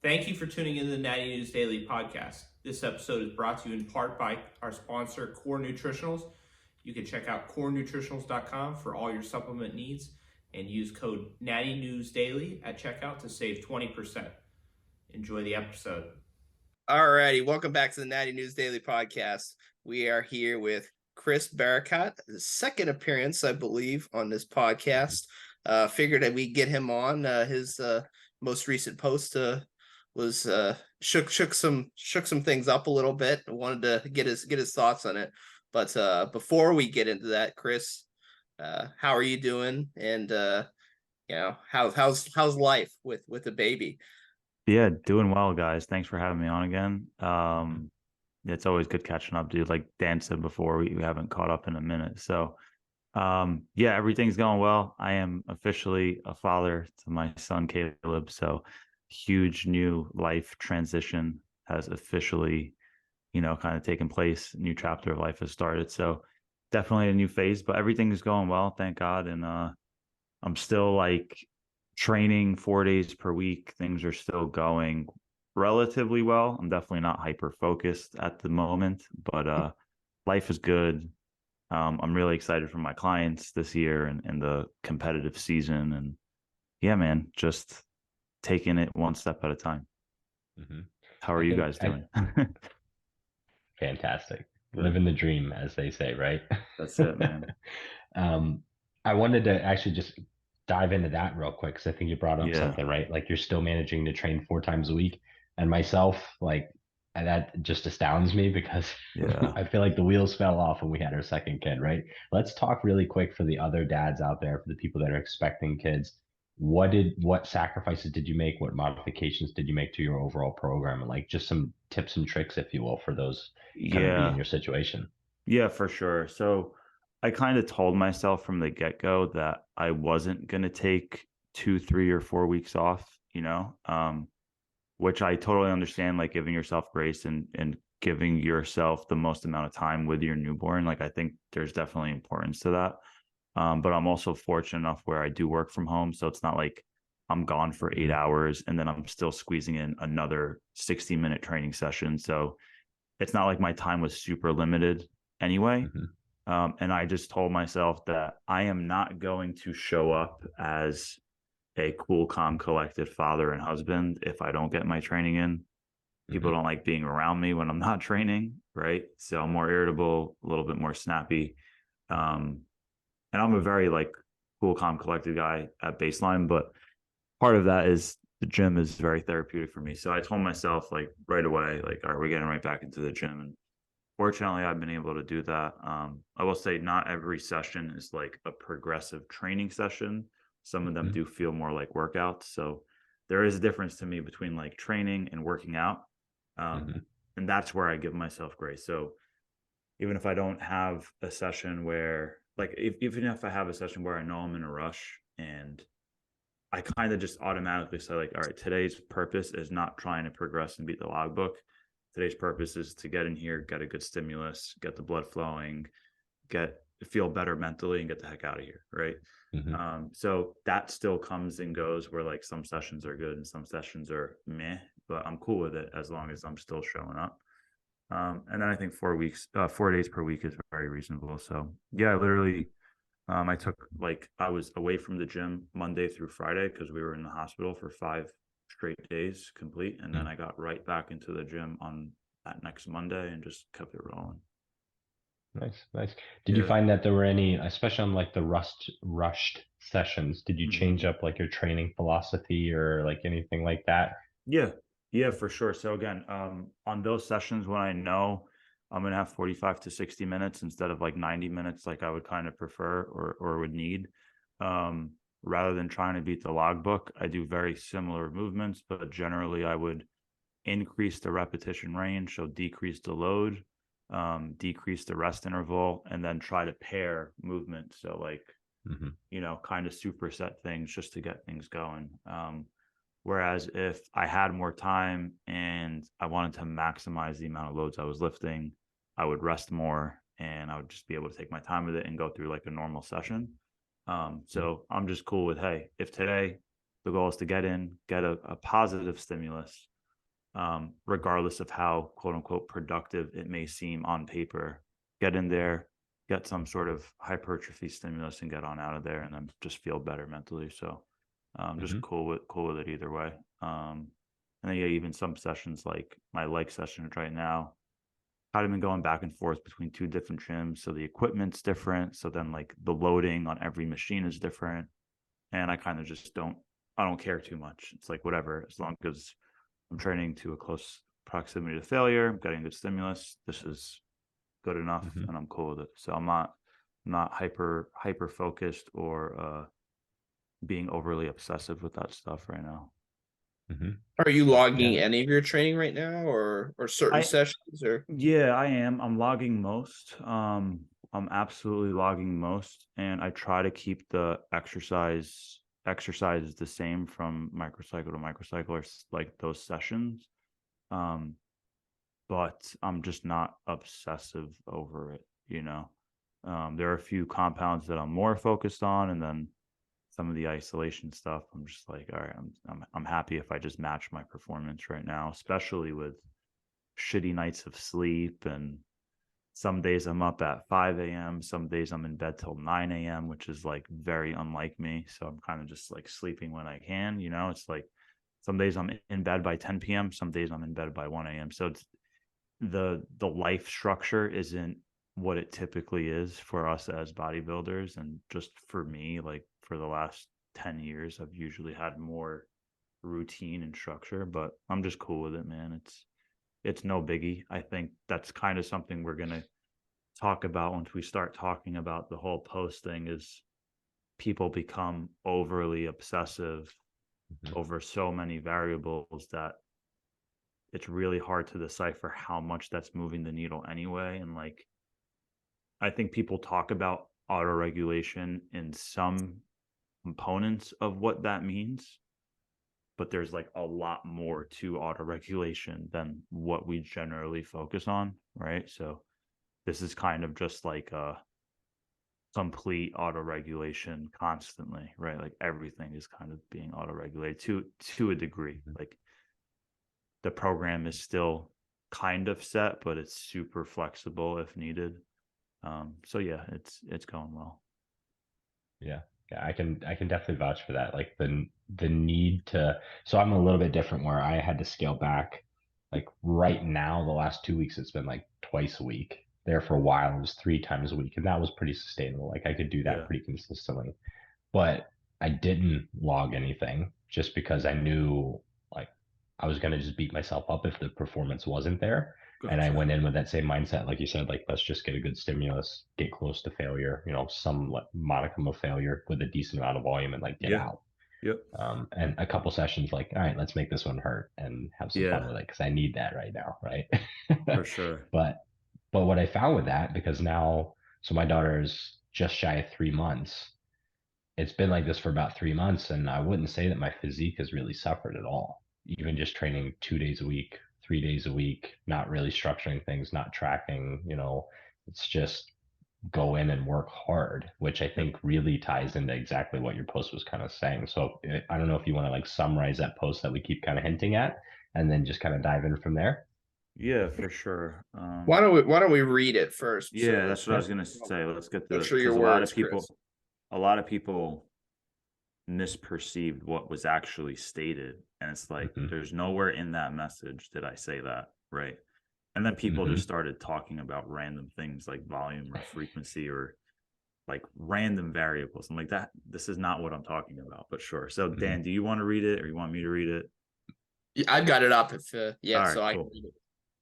Thank you for tuning into the Natty News Daily podcast. This episode is brought to you in part by our sponsor, Core Nutritionals. You can check out corenutritionals.com for all your supplement needs and use code Natty News Daily at checkout to save 20%. Enjoy the episode. All righty, welcome back to the Natty News Daily podcast. We are here with Chris Barakat, his second appearance, I believe, on this podcast. Figured that we get him on. His most recent post was shook some things up a little bit. I wanted to get his thoughts on it. But before we get into that, Chris, how are you doing? And how's life with the baby? Yeah, doing well, guys. Thanks for having me on again. It's always good catching up, dude. Like Dan said before, we haven't caught up in a minute. So, yeah, everything's going well. I am officially a father to my son, Caleb. So, huge new life transition has officially, kind of taken place. New chapter of life has started. So, definitely a new phase, but everything is going well, thank God. And I'm still like training 4 days per week. Things are still going relatively well. I'm definitely not hyper focused at the moment, but life is good. I'm really excited for my clients this year and the competitive season. And yeah, man, just taking it one step at a time. Mm-hmm. How are you guys doing? Fantastic. Living the dream, as they say, right? That's it, man. I wanted to actually just dive into that real quick because I think you brought up something, right? Like you're still managing to train 4 times a week. And myself, like that just astounds me because I feel like the wheels fell off when we had our second kid, right? Let's talk really quick for the other dads out there, for the people that are expecting kids. What sacrifices did you make? What modifications did you make to your overall program? And like just some tips and tricks, if you will, for those kind of be in your situation. Yeah, for sure. So I kind of told myself from the get-go that I wasn't going to take 2, 3, or 4 weeks off, which I totally understand, like giving yourself grace and giving yourself the most amount of time with your newborn. Like I think there's definitely importance to that. But I'm also fortunate enough where I do work from home. So it's not like I'm gone for 8 hours and then I'm still squeezing in another 60-minute training session. So it's not like my time was super limited anyway. And I just told myself that I am not going to show up as a cool, calm, collected father and husband if I don't get my training in. People don't like being around me when I'm not training, right? So I'm more irritable, a little bit more snappy. And I'm a very like cool, calm, collected guy at baseline, but part of that is the gym is very therapeutic for me. So I told myself like right away, like, all right, we're getting right back into the gym. And fortunately, I've been able to do that. I will say not every session is like a progressive training session. Some of them do feel more like workouts. So there is a difference to me between like training and working out. And that's where I give myself grace. So even if I don't have a session where like, even if I have a session where I know I'm in a rush and I kind of just automatically say like, all right, today's purpose is not trying to progress and beat the logbook. Today's purpose is to get in here, get a good stimulus, get the blood flowing, feel better mentally and get the heck out of here. Right. So that still comes and goes where like some sessions are good and some sessions are meh, but I'm cool with it as long as I'm still showing up. And then I think 4 days per week is very reasonable. So yeah, literally, I took I was away from the gym Monday through Friday because we were in the hospital for 5 straight days complete. And then I got right back into the gym on that next Monday and just kept it rolling. Nice. Did you find that there were any, especially on like the rushed sessions, did you change up like your training philosophy or like anything like that? Yeah, for sure. So again, on those sessions when I know I'm going to have 45 to 60 minutes instead of like 90 minutes, like I would kind of prefer or would need, rather than trying to beat the logbook, I do very similar movements, but generally I would increase the repetition range. So decrease the load, decrease the rest interval, and then try to pair movement. So like, kind of superset things just to get things going. Whereas if I had more time and I wanted to maximize the amount of loads I was lifting, I would rest more and I would just be able to take my time with it and go through like a normal session. So I'm just cool with, hey, if today The goal is to get in, get a positive stimulus, regardless of how quote unquote productive it may seem on paper. Get in there, get some sort of hypertrophy stimulus, and get on out of there, and then just feel better mentally. So just cool with it either way. And then even some sessions like my leg session right now, I've been going back and forth between two different gyms, so the equipment's different. So then like the loading on every machine is different, and I kind of just I don't care too much. It's like whatever, as long as I'm training to a close proximity to failure, I'm getting good stimulus, this is good enough, and I'm cool with it. So I'm not hyper focused or being overly obsessive with that stuff right now. Are you logging any of your training right now, or certain sessions? Or yeah, I am. I'm logging most. I'm absolutely logging most, and I try to keep the exercise the same from microcycle to microcycle, or like those sessions. But I'm just not obsessive over it, you know. There are a few compounds that I'm more focused on, and then some of the isolation stuff, I'm just like, all right, I'm happy if I just match my performance right now, especially with shitty nights of sleep. And some days I'm up at 5 a.m. Some days I'm in bed till 9 a.m., which is like very unlike me. So I'm kind of just like sleeping when I can, you know. It's like some days I'm in bed by 10 p.m. Some days I'm in bed by 1 a.m. So it's the life structure isn't what it typically is for us as bodybuilders. And just for me, like for the last 10 years, I've usually had more routine and structure, but I'm just cool with it, man. It's no biggie. I think that's kind of something we're going to talk about once we start talking about the whole post thing, is people become overly obsessive over so many variables that it's really hard to decipher how much that's moving the needle anyway. And like, I think people talk about autoregulation in some components of what that means, but there's like a lot more to autoregulation than what we generally focus on, right? So this is kind of just like a complete autoregulation constantly, right? Like everything is kind of being autoregulated to a degree. Like the program is still kind of set, but it's super flexible if needed. So yeah, it's going well. Yeah, I can definitely vouch for that. Like the need to. So I'm a little bit different where I had to scale back. Like right now, the last 2 weeks, it's been like twice a week. There for a while, it was 3 times a week, and that was pretty sustainable. Like I could do that Yeah. pretty consistently. But I didn't log anything just because I knew like I was gonna just beat myself up if the performance wasn't there. And I went in with that same mindset, like you said, like let's just get a good stimulus, get close to failure, some modicum of failure with a decent amount of volume, and like get out. Yep. And a couple sessions, like, all right, let's make this one hurt and have some fun with it because I need that right now, right? For sure. But what I found with that, because now, so my daughter is just shy of 3 months. It's been like this for about 3 months, and I wouldn't say that my physique has really suffered at all. Even just training 2 days a week, 3 days a week, not really structuring things, not tracking, it's just go in and work hard, which I think really ties into exactly what your post was kind of saying. So I don't know if you want to like summarize that post that we keep kind of hinting at, and then just kind of dive in from there. Yeah, for sure. why don't we read it first? Yeah, that's what I was gonna say. Let's get to Butcher your because words, Chris. a lot of people misperceived what was actually stated, and it's like there's nowhere in that message did I say that, right? And then people just started talking about random things like volume or frequency or like random variables. I'm like, this is not what I'm talking about, but sure. So Dan, do you want to read it or you want me to read it? Yeah, I've got it up. If All right, I cool. can read it.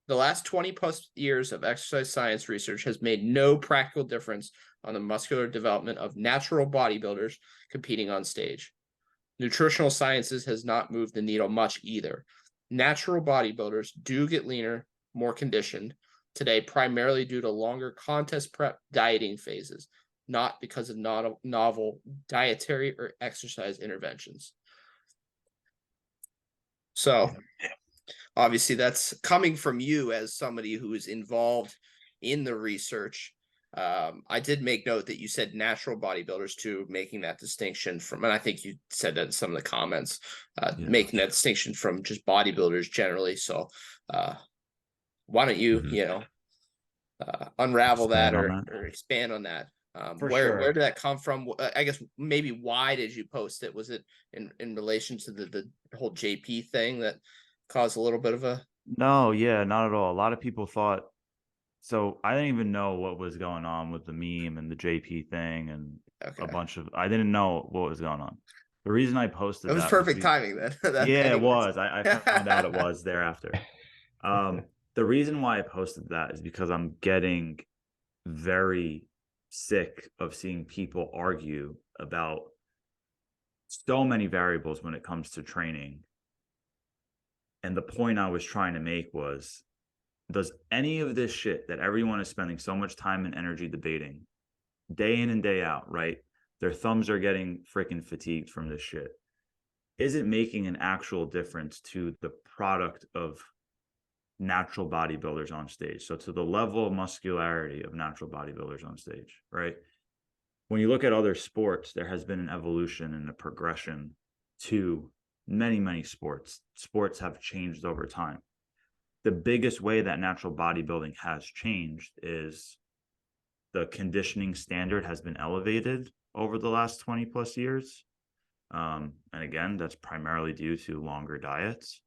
The last 20 plus years of exercise science research has made no practical difference on the muscular development of natural bodybuilders competing on stage. Nutritional sciences has not moved the needle much either. Natural bodybuilders do get leaner, more conditioned today, primarily due to longer contest prep dieting phases, not because of novel dietary or exercise interventions. So obviously that's coming from you as somebody who is involved in the research. I did make note that you said natural bodybuilders too, making that distinction from, and I think you said that in some of the comments, making that distinction from just bodybuilders generally. So why don't you, unravel Expand that on or, that. or expand on that? For Where sure. did that come from? I guess maybe why did you post it? Was it in relation to the whole JP thing that caused a little bit of a? No, yeah, not at all. A lot of people thought, so I didn't even know what was going on with the meme and the JP thing and a Okay, bunch of, I didn't know what was going on. The reason I it posted was that was, perfect timing then. yeah, it Anyways. was. I found out it was thereafter. The reason why I posted that is because I'm getting very sick of seeing people argue about so many variables when it comes to training. And the point I was trying to make was, does any of this shit that everyone is spending so much time and energy debating day in and day out, right? Their thumbs are getting freaking fatigued from this shit. Is it making an actual difference to the product of natural bodybuilders on stage? So to the level of muscularity of natural bodybuilders on stage, right? When you look at other sports, there has been an evolution and a progression to many, many sports. Sports have changed over time. The biggest way that natural bodybuilding has changed is the conditioning standard has been elevated over the last 20 plus years. And again, that's primarily due to longer diets.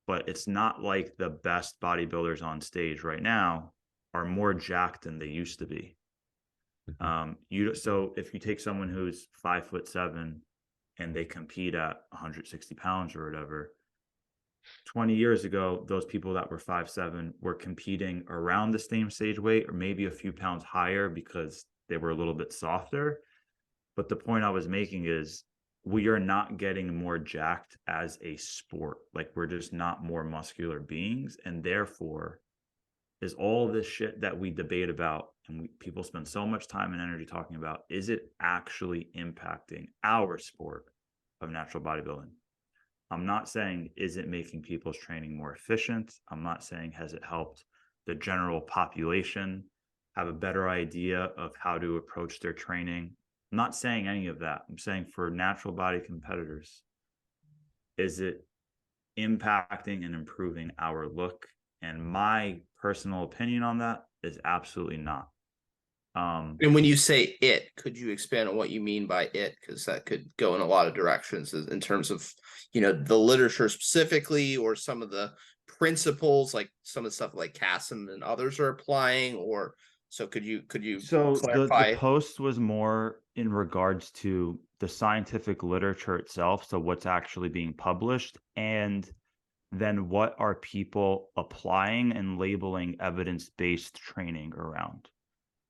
But it's not like the best bodybuilders on stage right now are more jacked than they used to be. So if you take someone who's 5'7" and they compete at 160 pounds or whatever, 20 years ago, those people that were 5'7" were competing around the same stage weight or maybe a few pounds higher because they were a little bit softer. But the point I was making is we are not getting more jacked as a sport. Like, we're just not more muscular beings. And therefore, is all this shit that we debate about and people spend so much time and energy talking about, is it actually impacting our sport of natural bodybuilding? I'm not saying, is it making people's training more efficient? I'm not saying, has it helped the general population have a better idea of how to approach their training? I'm not saying any of that. I'm saying for natural body competitors, is it impacting and improving our look? And my personal opinion on that is absolutely not. And when you say it, could you expand on what you mean by it? Because that could go in a lot of directions in terms of, the literature specifically, or some of the principles, like some of the stuff like Cassim and others are applying, or so could you So the clarify? post was more in regards to the scientific literature itself, so what's actually being published, and then what are people applying and labeling evidence-based training around.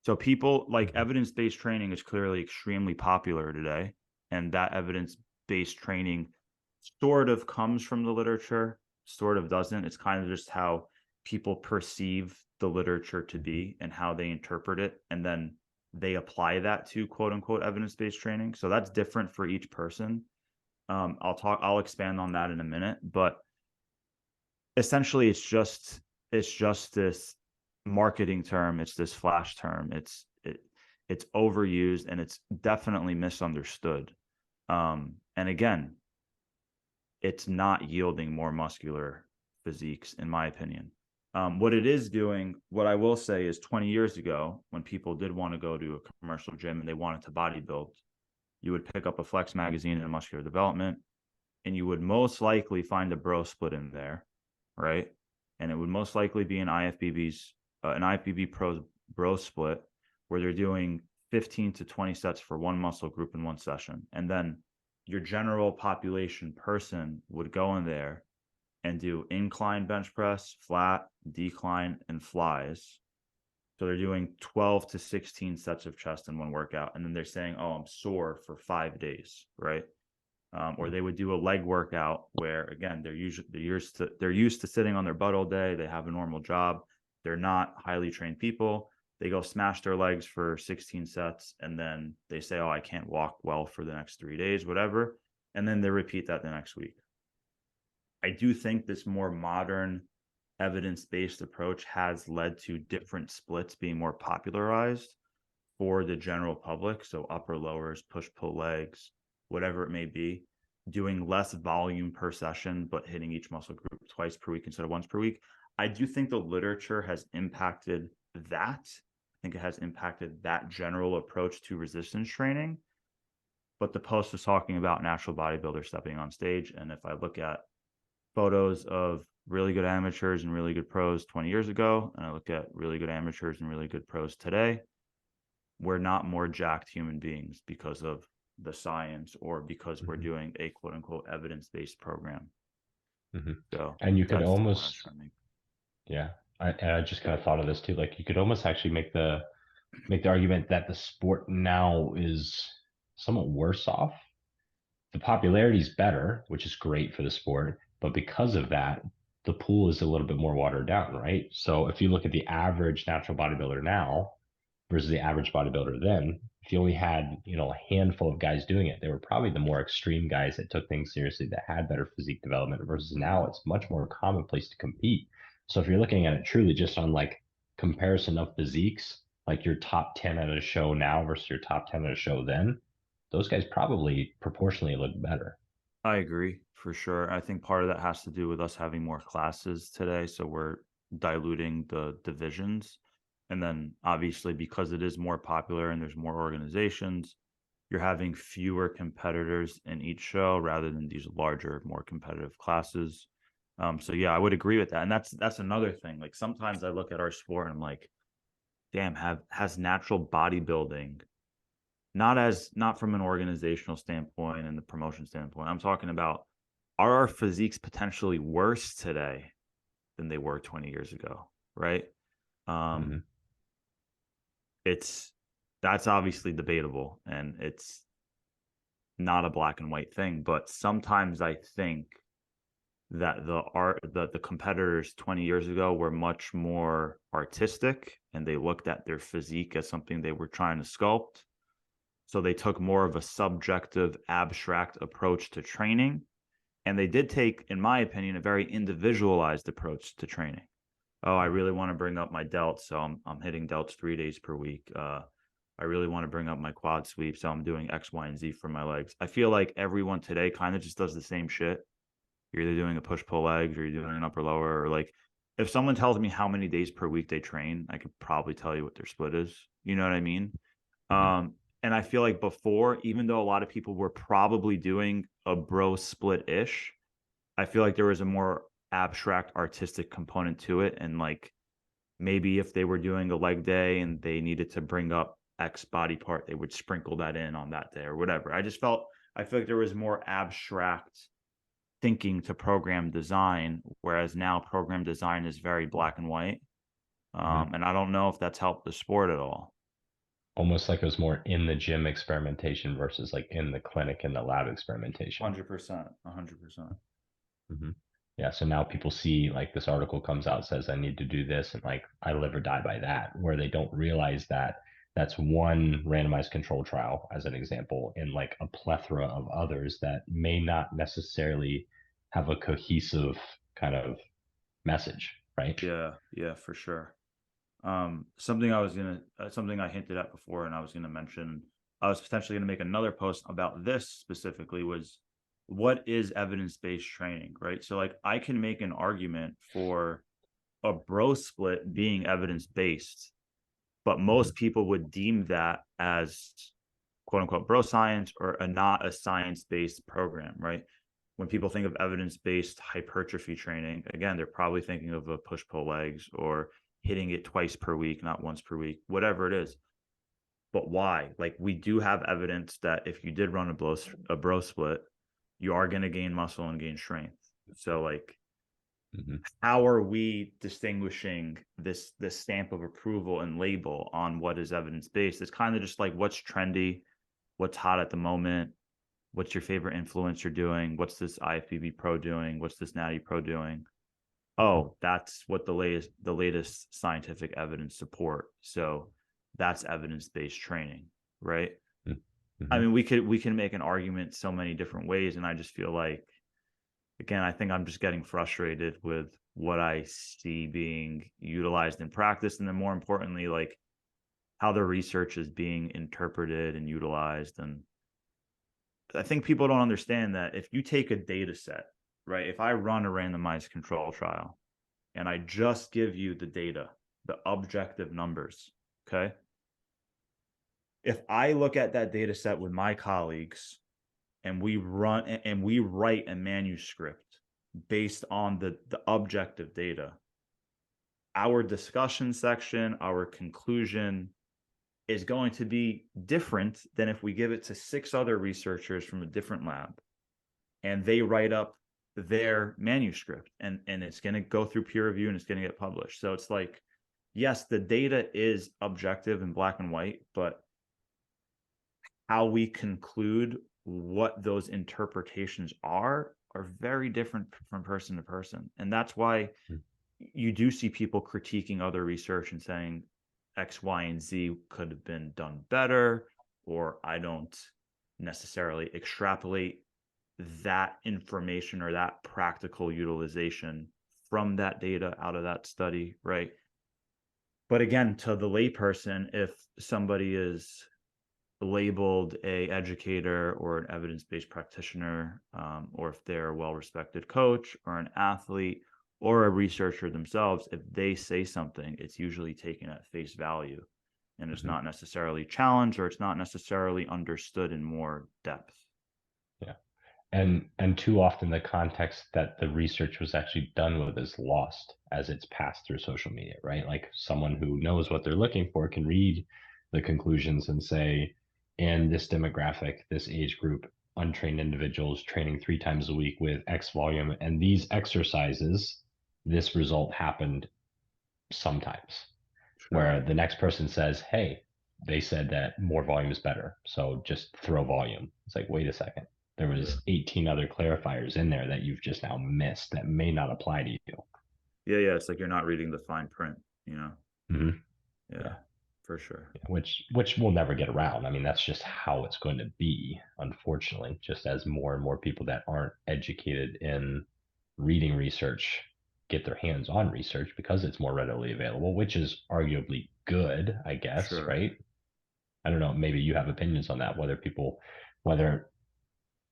So people like evidence-based training is clearly extremely popular today, and that evidence-based training sort of comes from the literature, sort of doesn't. It's kind of just how people perceive the literature to be and how they interpret it, and then they apply that to quote unquote evidence-based training. So that's different for each person. I'll expand on that in a minute, but essentially it's just this marketing term. It's this flash term. It's overused and it's definitely misunderstood. And again, it's not yielding more muscular physiques, in my opinion. What it is doing, what I will say is 20 years ago, when people did want to go to a commercial gym and they wanted to bodybuild, you would pick up a Flex magazine in muscular development, and you would most likely find a bro split in there, right? And it would most likely be an IFBB Pro bro split where they're doing 15 to 20 sets for one muscle group in one session. And then your general population person would go in there and do incline bench press, flat, decline, and flies. So they're doing 12 to 16 sets of chest in one workout. And then they're saying, oh, I'm sore for 5 days, right? Or they would do a leg workout where, again, they're used to sitting on their butt all day. They have a normal job. They're not highly trained people. They go smash their legs for 16 sets, and then they say, oh, I can't walk well for the next 3 days, whatever. And then they repeat that the next week. I do think this more modern evidence-based approach has led to different splits being more popularized. for the general public, so upper lowers, push pull legs, whatever it may be, doing less volume per session but hitting each muscle group twice per week instead of once per week. I do think the literature has impacted that. I think it has impacted that general approach to resistance training. But the post was talking about natural bodybuilders stepping on stage, and if I look at photos of really good amateurs and really good pros 20 years ago, and I look at really good amateurs and really good pros today, we're not more jacked human beings because of the science or because we're doing a quote unquote evidence-based program. So, and you could that's almost, yeah, I just kind of thought of this too. Like you could almost actually make the argument that the sport now is somewhat worse off. The popularity is better, which is great for the sport, but because of that, the pool is a little bit more watered down, right? So if you look at the average natural bodybuilder now versus the average bodybuilder then, if you only had, a handful of guys doing it, they were probably the more extreme guys that took things seriously, that had better physique development, versus now it's much more commonplace to compete. So if you're looking at it truly just on like comparison of physiques, like your top 10 at a show now versus your top 10 at a show then, those guys probably proportionally look better. I agree for sure. I think part of that has to do with us having more classes today. So we're diluting the divisions. And then obviously, because it is more popular and there's more organizations, you're having fewer competitors in each show rather than these larger, more competitive classes. So yeah, I would agree with that. And that's another thing. Like sometimes I look at our sport and I'm like, damn, has natural bodybuilding, not from an organizational standpoint and the promotion standpoint. I'm talking about, are our physiques potentially worse today than they were 20 years ago, right? That's obviously debatable, and it's not a black and white thing, but sometimes I think that the competitors 20 years ago were much more artistic, and they looked at their physique as something they were trying to sculpt. So they took more of a subjective, abstract approach to training. And they did take, in my opinion, a very individualized approach to training. Oh, I really want to bring up my delts, so I'm hitting delts 3 days per week. I really want to bring up my quad sweep, so I'm doing X, Y, and Z for my legs. I feel like everyone today kind of just does the same shit. You're either doing a push-pull legs or you're doing an upper lower, or like if someone tells me how many days per week they train, I could probably tell you what their split is. You know what I mean? And I feel like before, even though a lot of people were probably doing a bro split-ish, I feel like there was a more abstract artistic component to it. And like maybe if they were doing a leg day and they needed to bring up X body part, they would sprinkle that in on that day or whatever. I feel like there was more abstract thinking to program design, whereas now program design is very black and white. And I don't know if that's helped the sport at all. Almost like it was more in the gym experimentation versus like in the clinic and the lab experimentation. 100%. Yeah. So now people see like this article comes out, says I need to do this, and like I live or die by that, where they don't realize that that's one randomized control trial as an example in like a plethora of others that may not necessarily have a cohesive kind of message, right? Yeah, for sure. Something I hinted at before, and I was gonna mention, I was potentially gonna make another post about this specifically, was what is evidence-based training, right? So like I can make an argument for a bro split being evidence-based, but most people would deem that as quote unquote bro science or not a science-based program, right? When people think of evidence-based hypertrophy training, again, they're probably thinking of a push-pull legs or hitting it twice per week, not once per week, whatever it is. But why? Like we do have evidence that if you did run a bro split, you are going to gain muscle and gain strength. So like, how are we distinguishing this stamp of approval and label on what is evidence-based? It's kind of just like what's trendy, what's hot at the moment, what's your favorite influencer doing, what's this IFBB pro doing, what's this Natty pro doing. Oh, that's what the latest scientific evidence support. So that's evidence-based training, right? I mean, we can make an argument so many different ways, and I just feel like, again, I think I'm just getting frustrated with what I see being utilized in practice, and then more importantly, like how the research is being interpreted and utilized. And I think people don't understand that if you take a data set, right? If I run a randomized control trial and I just give you the data, the objective numbers, okay? If I look at that data set with my colleagues and we write a manuscript based on the objective data, our discussion section, our conclusion is going to be different than if we give it to 6 other researchers from a different lab and they write up their manuscript, and it's going to go through peer review and it's going to get published. So it's like, yes, the data is objective and black and white, but how we conclude what those interpretations are very different from person to person. And that's why you do see people critiquing other research and saying X, Y, and Z could have been done better, or I don't necessarily extrapolate that information or that practical utilization from that data out of that study, right? But again, to the layperson, if somebody is labeled a educator or an evidence-based practitioner, or if they're a well-respected coach or an athlete or a researcher themselves, if they say something, it's usually taken at face value, and it's not necessarily challenged, or it's not necessarily understood in more depth. Yeah. And too often the context that the research was actually done with is lost as it's passed through social media, right? Like someone who knows what they're looking for can read the conclusions and say, in this demographic, this age group, untrained individuals training 3 times a week with X volume and these exercises, this result happened sometimes. Sure. Where the next person says, hey, they said that more volume is better, so just throw volume. It's like, wait a second. There was 18 other clarifiers in there that you've just now missed that may not apply to you. Yeah. It's like you're not reading the fine print, you know? Mm-hmm. Yeah, for sure. Which we'll never get around. I mean, that's just how it's going to be, unfortunately, just as more and more people that aren't educated in reading research get their hands on research because it's more readily available, which is arguably good, I guess, Sure. right? I don't know, maybe you have opinions on that, whether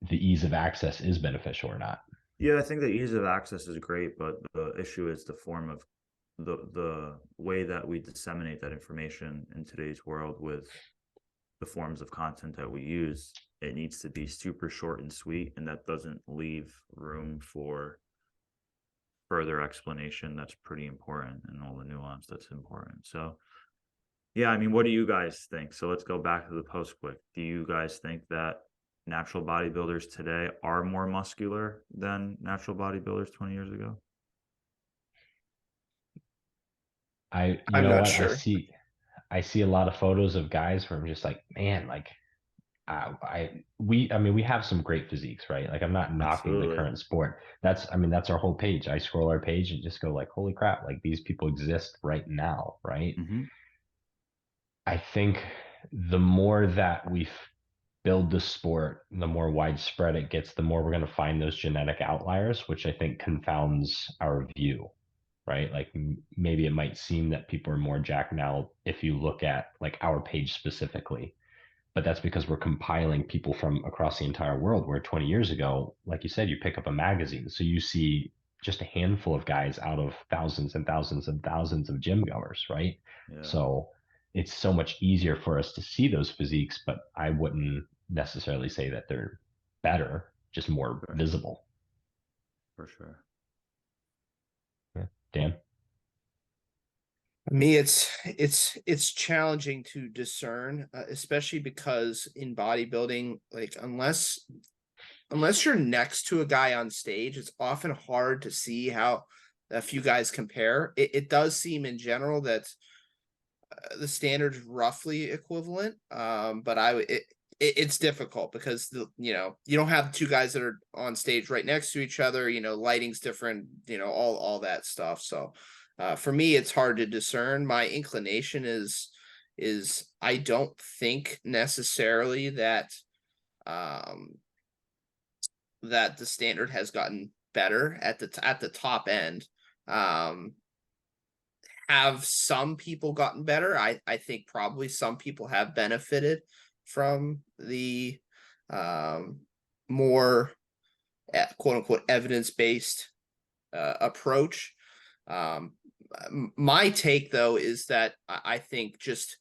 the ease of access is beneficial or not. Yeah, I think the ease of access is great, but the issue is the form of the way that we disseminate that information in today's world with the forms of content that we use. It needs to be super short and sweet, and that doesn't leave room for further explanation. That's pretty important, and all the nuance that's important. So yeah, I mean, what do you guys think? So let's go back to the post quick. Do you guys think that natural bodybuilders today are more muscular than natural bodybuilders 20 years ago? I'm not sure. I see a lot of photos of guys where I'm just like, man, like we have some great physiques, right? Like I'm not knocking the Absolutely. current sport. That's our whole page. I scroll our page and just go like, holy crap, like these people exist right now, right? Mm-hmm. I think the more that we build the sport, the more widespread it gets, the more we're going to find those genetic outliers, which I think confounds our view, right? Like maybe it might seem that people are more jacked now if you look at like our page specifically, but that's because we're compiling people from across the entire world. Where 20 years ago, like you said, you pick up a magazine, so you see just a handful of guys out of thousands and thousands and thousands of gym goers, right? Yeah. So it's so much easier for us to see those physiques, but I wouldn't necessarily say that they're better, just more visible. For sure. Yeah. Dan? Me, it's challenging to discern, especially because in bodybuilding, like unless you're next to a guy on stage, it's often hard to see how a few guys compare. It does seem in general that the standard's roughly equivalent, but it's difficult because you don't have 2 guys that are on stage right next to each other. Lighting's different. All that stuff. So for me, it's hard to discern. My inclination is I don't think necessarily that that the standard has gotten better at the top end. have some people gotten better? I think probably some people have benefited from the more quote unquote evidence-based approach. My take though is that I think just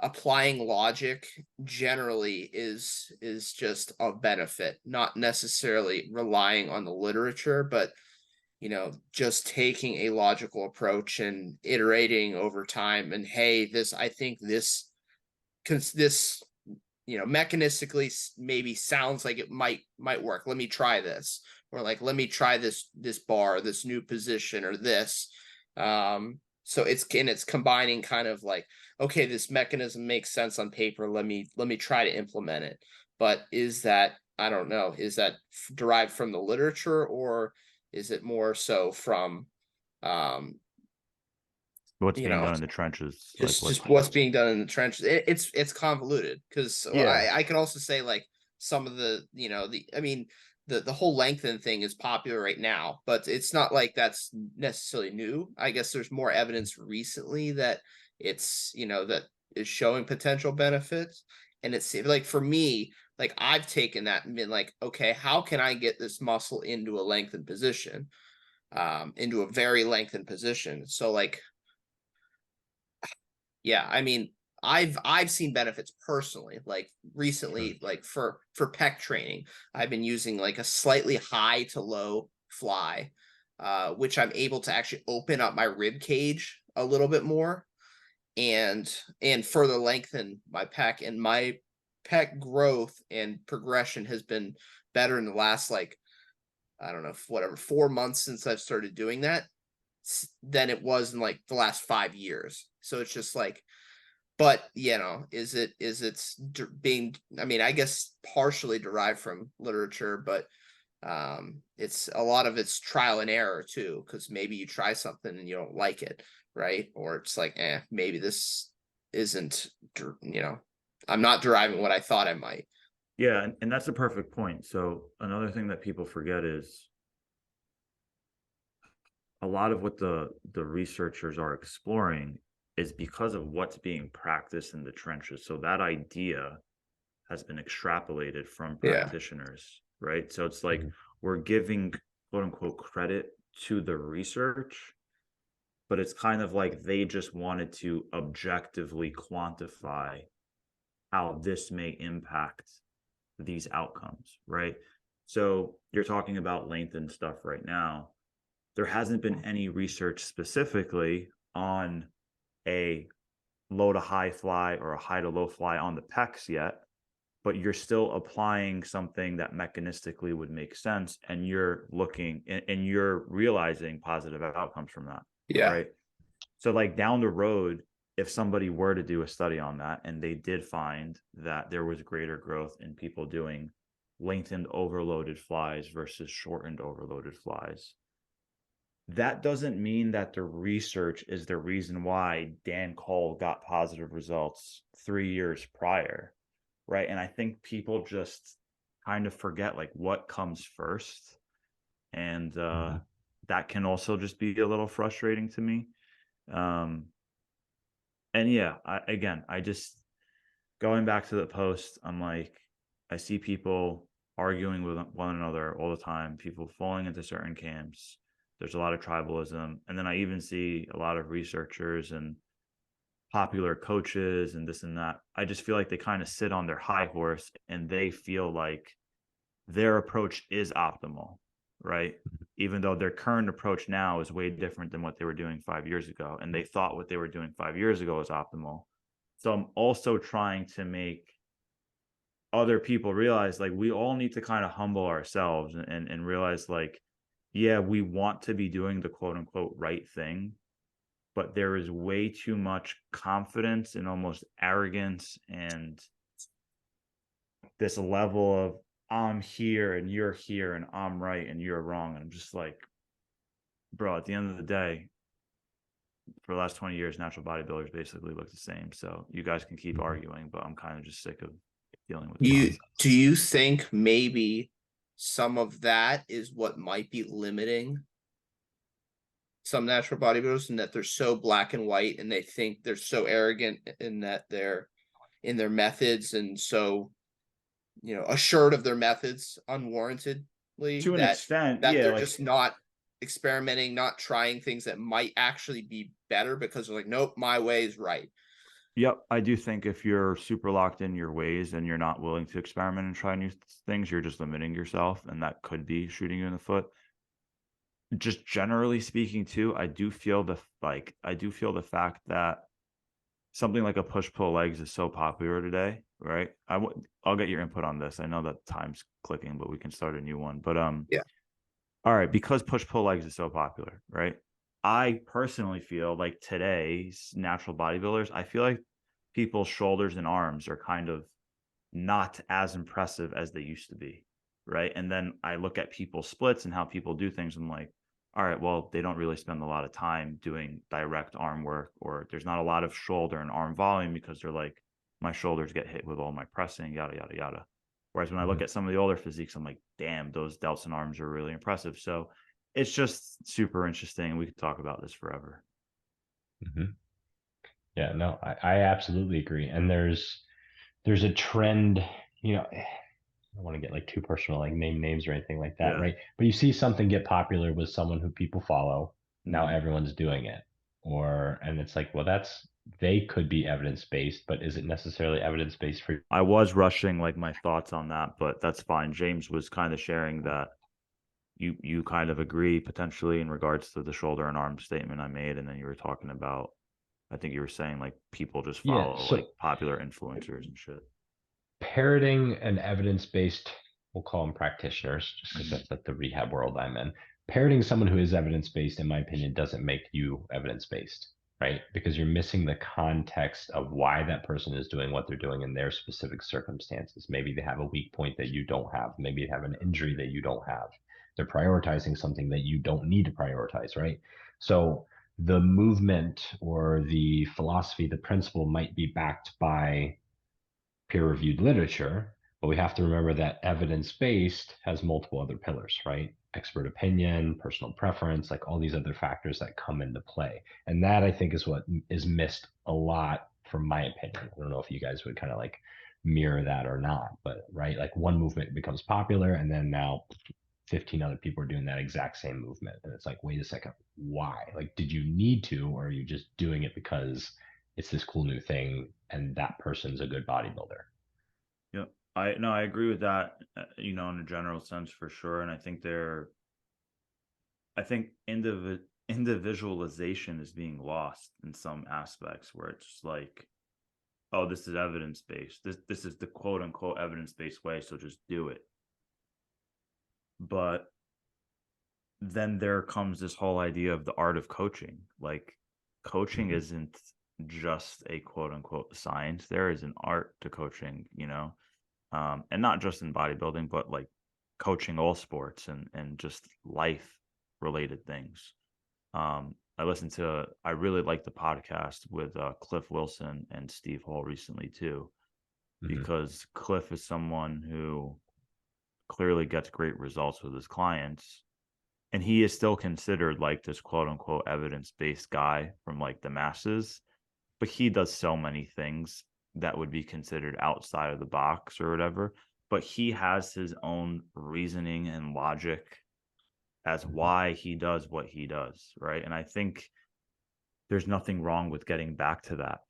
applying logic generally is just a benefit, not necessarily relying on the literature, but just taking a logical approach and iterating over time. And hey, I think this mechanistically maybe sounds like it might work. Let me try this, or like let me try this bar, this new position, or this. So it's combining kind of like, okay, this mechanism makes sense on paper. Let me try to implement it. But is that, I don't know, is that derived from the literature, or is it more so from what's being done in the trenches? Just what's being done in the trenches. It's convoluted because I could also say like some of the the whole lengthen thing is popular right now, but it's not like that's necessarily new. I guess there's more evidence recently that it's that is showing potential benefits. And it's like, for me, like I've taken that and been like, okay, how can I get this muscle into a lengthened position, into a very lengthened position? So like, yeah, I mean, I've seen benefits personally, like recently, like for pec training, I've been using like a slightly high to low fly, which I'm able to actually open up my rib cage a little bit more and further lengthen my pec. And my pec growth and progression has been better in the last, like, I don't know, whatever, 4 months since I've started doing that than it was in like the last 5 years. So it's just like, but is it being, I mean, I guess partially derived from literature, but it's a lot of it's trial and error too, because maybe you try something and you don't like it, right? Or it's like, maybe this isn't, I'm not deriving what I thought I might. Yeah, and that's a perfect point. So another thing that people forget is a lot of what the researchers are exploring is because of what's being practiced in the trenches. So that idea has been extrapolated from practitioners, right? So it's like we're giving quote unquote credit to the research, but it's kind of like they just wanted to objectively quantify how this may impact these outcomes, right? So you're talking about lengthened stuff right now. There hasn't been any research specifically on a low to high fly or a high to low fly on the pecs yet, but you're still applying something that mechanistically would make sense, and you're looking and you're realizing positive outcomes from that. Yeah. Right. So like down the road, if somebody were to do a study on that and they did find that there was greater growth in people doing lengthened overloaded flies versus shortened overloaded flies, that doesn't mean that the research is the reason why Dan Cole got positive results 3 years prior, right? And I think people just kind of forget like what comes first, and that can also just be a little frustrating to me. And yeah, I just going back to the post, I'm like, I see people arguing with one another all the time, people falling into certain camps. There's a lot of tribalism. And then I even see a lot of researchers and popular coaches and this and that. I just feel like they kind of sit on their high horse and they feel like their approach is optimal, right? Even though their current approach now is way different than what they were doing 5 years ago. And they thought what they were doing 5 years ago was optimal. So I'm also trying to make other people realize like we all need to kind of humble ourselves and realize like, yeah, we want to be doing the quote unquote right thing, but there is way too much confidence and almost arrogance and this level of I'm here and you're here and I'm right and you're wrong. And I'm just like, bro, at the end of the day, for the last 20 years, natural bodybuilders basically look the same. So you guys can keep arguing, but I'm kind of just sick of dealing with you. Do you think maybe some of that is what might be limiting some natural bodybuilders, in that they're so black and white, and they think they're so arrogant in that they're in their methods, and so, you know, assured of their methods unwarrantedly, To an extent, that yeah, they're like just not experimenting, not trying things that might actually be better, because they're like, nope, my way is right. yep, I do think if you're super locked in your ways and you're not willing to experiment and try new things, you're just limiting yourself, and that could be shooting you in the foot. Just generally speaking too, I do feel the fact that something like a push-pull legs is so popular today, right? I'll get your input on this. I know that time's clicking, but we can start a new one. But Yeah. all right, because push-pull legs is so popular, right? I personally feel like today's natural bodybuilders, I feel like people's shoulders and arms are kind of not as impressive as they used to be, right? And then I look at people's splits and how people do things. I'm like, all right, well, they don't really spend a lot of time doing direct arm work, or there's not a lot of shoulder and arm volume because they're like, my shoulders get hit with all my pressing, yada, yada, yada. Whereas when I look at some of the older physiques, I'm like, damn, those delts and arms are really impressive. So it's just super interesting. We could talk about this forever. Mm-hmm. Yeah, no, I absolutely agree. And there's a trend, you know, I don't want to get like too personal, like name names or anything like that, Yeah. right? But you see something get popular with someone who people follow. Now Mhm. everyone's doing it. And it's like, well, they could be evidence-based, but is it necessarily evidence-based for? I was rushing like my thoughts on that, but that's fine. James was kind of sharing that you kind of agree potentially in regards to the shoulder and arm statement I made, and then you were talking about, I think you were saying like people just Yeah, follow like so popular influencers and shit. parroting an evidence-based, we'll call them practitioners, just because Mhm. that's like the rehab world I'm in. Parroting someone who is evidence-based, in my opinion, doesn't make you evidence-based, right? Because you're missing the context of why that person is doing what they're doing in their specific circumstances. Maybe they have a weak point that you don't have. Maybe they have an injury that you don't have. They're prioritizing something that you don't need to prioritize, right? So the movement or the philosophy, the principle might be backed by peer-reviewed literature, but we have to remember that evidence-based has multiple other pillars, right? Expert opinion, personal preference, like all these other factors that come into play. And that I think is what is missed a lot from my opinion. I don't know if you guys would kind of like mirror that or not, but right, like one movement becomes popular and then now 15 other people are doing that exact same movement. And it's like, wait a second, why? Like, did you need to, or are you just doing it because it's this cool new thing and that person's a good bodybuilder? Yeah, I agree with that, in a general sense for sure. And I think individualization is being lost in some aspects where it's just like, oh, this is evidence based. This is the quote unquote evidence based way, so just do it. But then there comes this whole idea of the art of coaching. Like, coaching Mhm. isn't just a quote unquote science. There is an art to coaching, and not just in bodybuilding, but like coaching all sports and just life related things. I really like the podcast with Cliff Wilson and Steve Hall recently too, Mhm. because Cliff is someone who clearly gets great results with his clients, and he is still considered like this quote unquote evidence based guy from like the masses, but he does so many things that would be considered outside of the box or whatever. But he has his own reasoning and logic as Mhm. why he does what he does, right? And I think there's nothing wrong with getting back to that,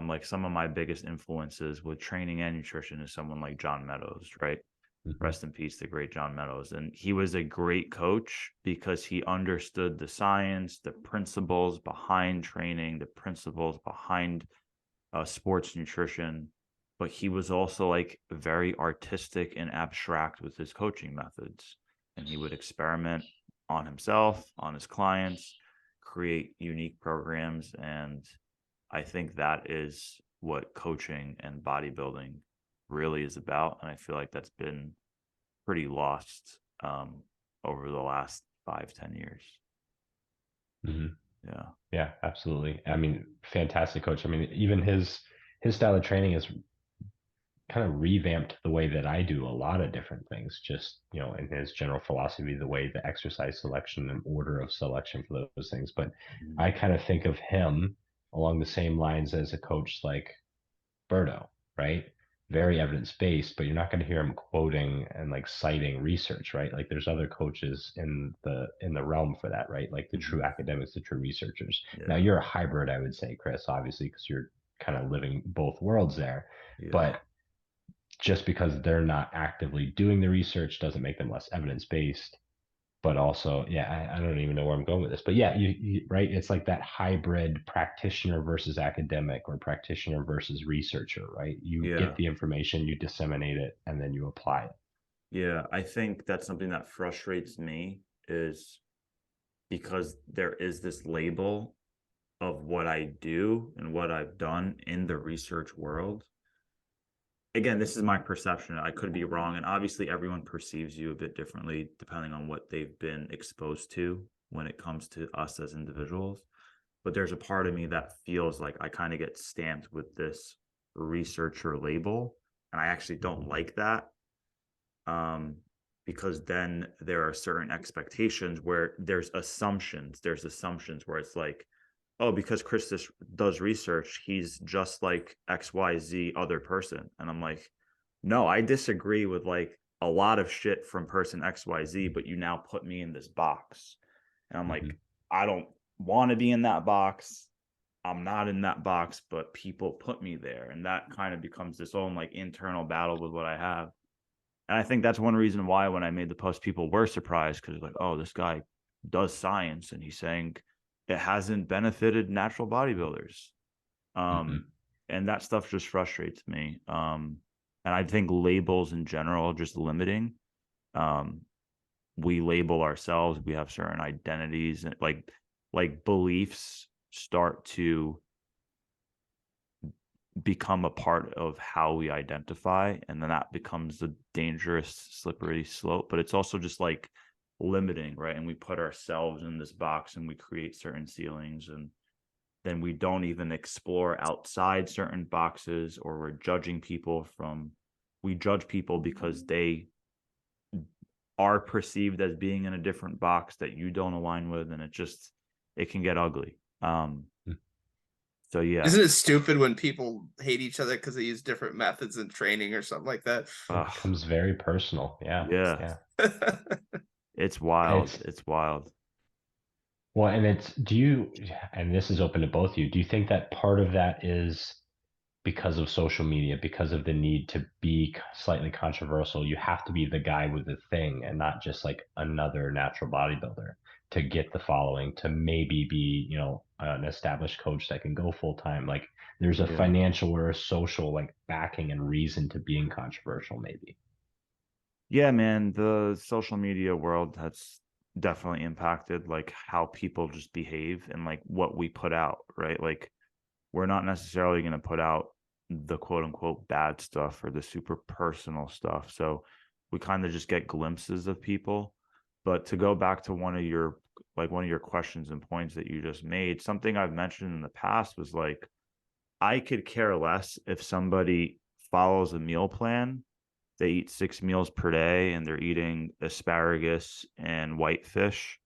like some of my biggest influences with training and nutrition is someone like John Meadows, right? Mhm. Rest in peace, the great John Meadows. And he was a great coach because he understood the science, the principles behind training, the principles behind sports nutrition. But he was also like very artistic and abstract with his coaching methods. And he would experiment on himself, on his clients, create unique programs. And I think that is what coaching and bodybuilding really is about. And I feel like that's been pretty lost over the last 5-10 years. Mhm. Yeah. Yeah, absolutely. I mean, fantastic coach. I mean, even his style of training is kind of revamped the way that I do a lot of different things, just, you know, in his general philosophy, the way the exercise selection and order of selection for those things. But I kind of think of him along the same lines as a coach like Berto, right? Very evidence based, but you're not going to hear him quoting and like citing research, right? Like there's other coaches in the realm for that, right? Like the true academics, the true researchers. Now Yeah. you're a hybrid, I would say, Chris, obviously, because you're kind of living both worlds there. Yeah. But just because they're not actively doing the research doesn't make them less evidence based. But also, yeah, I don't even know where I'm going with this, but yeah, you right. It's like that hybrid practitioner versus academic, or practitioner versus researcher, right? You Yeah. get the information, you disseminate it, and then you apply it. Yeah. I think that's something that frustrates me, is because there is this label of what I do and what I've done in the research world. Again, this is my perception. I could be wrong. And obviously, everyone perceives you a bit differently depending on what they've been exposed to when it comes to us as individuals. But there's a part of me that feels like I kind of get stamped with this researcher label. And I actually don't like that. Because then there are certain expectations where there's assumptions. There's assumptions where it's like, oh, because Chris does research, he's just like XYZ other person. And I'm like, no, I disagree with like a lot of shit from person XYZ, but you now put me in this box. And I'm like, I don't want to be in that box. I'm not in that box, but people put me there. And that kind of becomes this own like internal battle with what I have. And I think that's one reason why when I made the post, people were surprised, because like, oh, this guy does science and he's saying it hasn't benefited natural bodybuilders. And that stuff just frustrates me. And I think labels in general are just limiting. We label ourselves, we have certain identities, and like beliefs start to become a part of how we identify, and then that becomes a dangerous slippery slope. But it's also just like limiting, right? And we put ourselves in this box and we create certain ceilings, and then we don't even explore outside certain boxes, or we judge people because they are perceived as being in a different box that you don't align with, and it can get ugly. So yeah. Isn't it stupid when people hate each other because they use different methods in training or something like that? It becomes very personal. Yeah. It's wild. It's wild. Well, and and this is open to both of you, do you think that part of that is because of social media, because of the need to be slightly controversial? You have to be the guy with the thing and not just like another natural bodybuilder to get the following, to maybe be, you know, an established coach that can go full time. Like there's a financial or a social like backing and reason to being controversial, maybe. Yeah, man, the social media world has definitely impacted like how people just behave and like what we put out, right? Like we're not necessarily going to put out the quote unquote bad stuff or the super personal stuff. So we kind of just get glimpses of people. But to go back to one of your questions and points that you just made, something I've mentioned in the past was like, I could care less if somebody follows a meal plan. They eat 6 meals per day and they're eating asparagus and whitefish,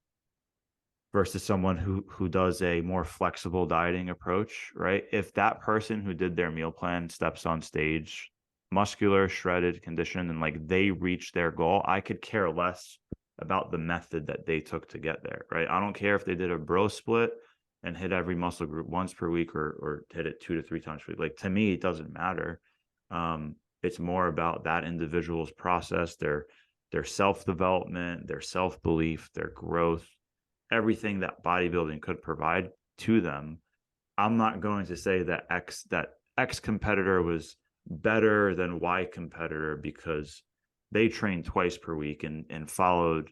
versus someone who does a more flexible dieting approach, right? If that person who did their meal plan steps on stage, muscular, shredded, conditioned, and like they reach their goal, I could care less about the method that they took to get there, right? I don't care if they did a bro split and hit every muscle group once per week, or hit it 2 to 3 times per week. Like to me, it doesn't matter. It's more about that individual's process, their self-development, their self-belief, their growth, everything that bodybuilding could provide to them. I'm not going to say that X competitor was better than Y competitor because they trained twice per week and followed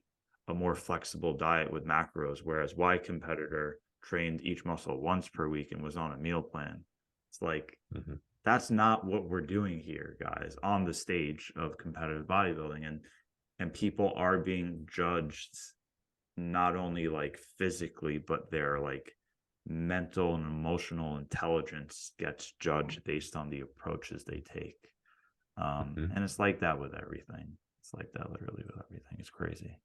a more flexible diet with macros, whereas Y competitor trained each muscle once per week and was on a meal plan. It's like, that's not what we're doing here, guys, on the stage of competitive bodybuilding. And people are being judged not only like physically, but their like mental and emotional intelligence gets judged based on the approaches they take. And it's like that with everything. It's like that literally with everything. It's crazy.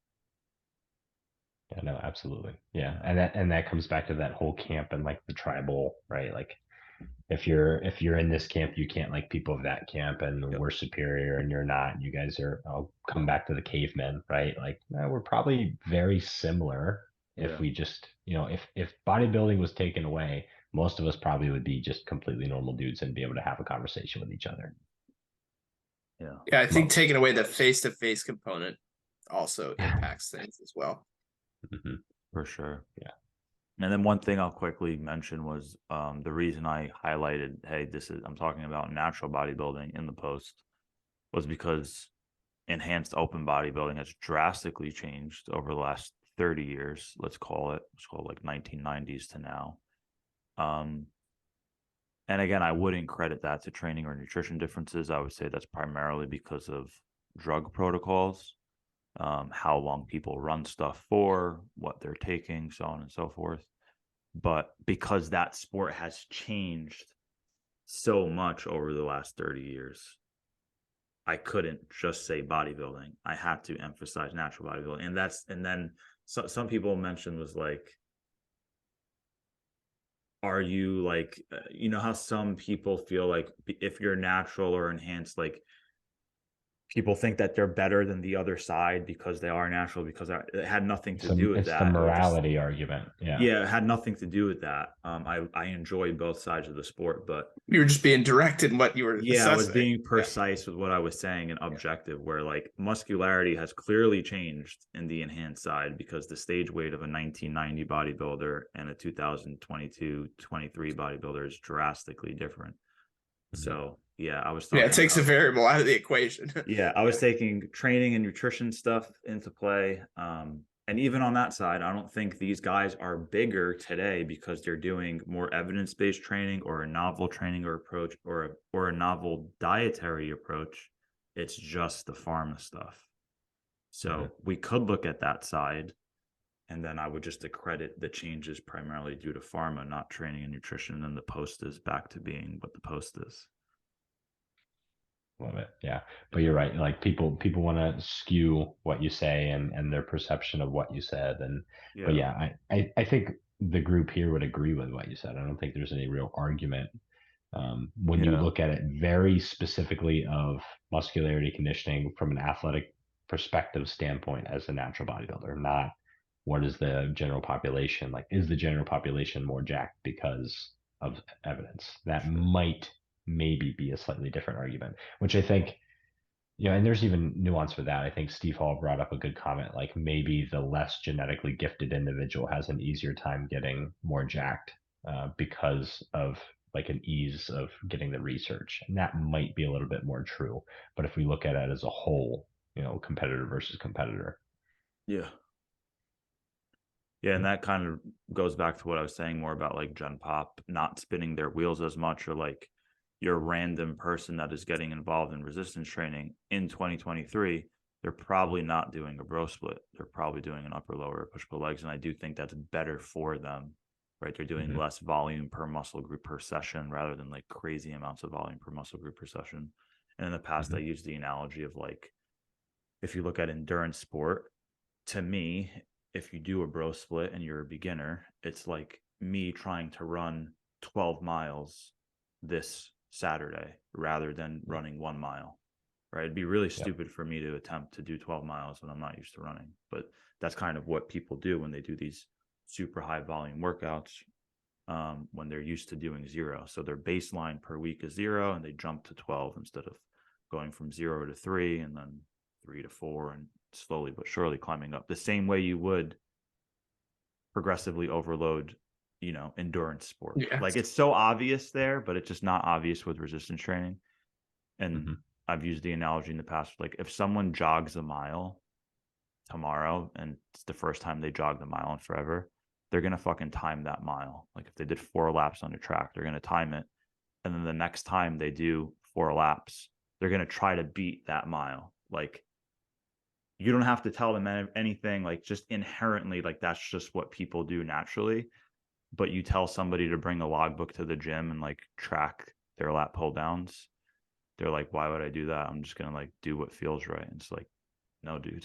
Yeah, no, absolutely. Yeah. And that comes back to that whole camp and like the tribal, right? Like if you're in this camp, you can't like people of that camp, and Yep. we're superior and you're not. And you guys are. I'll come back to the cavemen, right? Like we're probably very similar. If we just, if bodybuilding was taken away, most of us probably would be just completely normal dudes and be able to have a conversation with each other. Yeah. Yeah, I think taking away the face-to-face component also impacts things as well. Mm-hmm. For sure. Yeah. And then one thing I'll quickly mention was the reason I highlighted, hey, I'm talking about natural bodybuilding in the post, was because enhanced open bodybuilding has drastically changed over the last 30 years. Let's call it like 1990s to now. And again, I wouldn't credit that to training or nutrition differences. I would say that's primarily because of drug protocols, how long people run stuff for, what they're taking, so on and so forth. But because that sport has changed so much over the last 30 years, I couldn't just say bodybuilding. I had to emphasize natural bodybuilding. And then some people mentioned was like, are you like, how some people feel like if you're natural or enhanced, like people think that they're better than the other side because they are natural, because it had nothing to do with It's that. the morality argument. Yeah, it had nothing to do with that. I enjoy both sides of the sport, but you were just being direct in what you were assessing. I was being precise with what I was saying and objective, where like muscularity has clearly changed in the enhanced side because the stage weight of a 1990 bodybuilder and a 2022-23 bodybuilder is drastically different. So yeah, I was talking it takes a variable out of the equation. I was taking training and nutrition stuff into play. And even on that side, I don't think these guys are bigger today because they're doing more evidence-based training or a novel training or approach or a novel dietary approach. It's just the pharma stuff. So we could look at that side, and then I would just accredit the changes primarily due to pharma, not training and nutrition, and the post is back to being what the post is. Love it. Yeah. But you're right. Like people want to skew what you say and their perception of what you said. But I think the group here would agree with what you said. I don't think there's any real argument. When you look at it very specifically of muscularity conditioning from an athletic perspective standpoint as a natural bodybuilder, not what is the general population like? Is the general population more jacked because of evidence? That might maybe be a slightly different argument, which I think, and there's even nuance with that. I think Steve Hall brought up a good comment, like maybe the less genetically gifted individual has an easier time getting more jacked because of like an ease of getting the research. And that might be a little bit more true. But if we look at it as a whole, competitor versus competitor. Yeah. Yeah, and that kind of goes back to what I was saying more about like Gen Pop not spinning their wheels as much, or like your random person that is getting involved in resistance training in 2023, they're probably not doing a bro split. They're probably doing an upper lower push-pull legs. And I do think that's better for them, right? They're doing less volume per muscle group per session rather than like crazy amounts of volume per muscle group per session. And in the past, I used the analogy of like, if you look at endurance sport, to me, if you do a bro split and you're a beginner, it's like me trying to run 12 miles this Saturday rather than running 1 mile, right? It'd be really stupid for me to attempt to do 12 miles when I'm not used to running, but that's kind of what people do when they do these super high volume workouts, when they're used to doing 0. So their baseline per week is 0 and they jump to 12 instead of going from 0 to 3 and then 3 to 4 and slowly but surely climbing up, the same way you would progressively overload endurance sport. Like it's so obvious there, but it's just not obvious with resistance training. And I've used the analogy in the past, like if someone jogs a mile tomorrow and it's the first time they jog the mile in forever, they're gonna fucking time that mile. Like if they did 4 laps on a track, they're gonna time it, and then the next time they do 4 laps, they're gonna try to beat that mile. Like you don't have to tell them anything, like just inherently, like that's just what people do naturally. But you tell somebody to bring a logbook to the gym and like track their lat pull downs, they're like, why would I do that? I'm just gonna like do what feels right. And it's like, no, dude.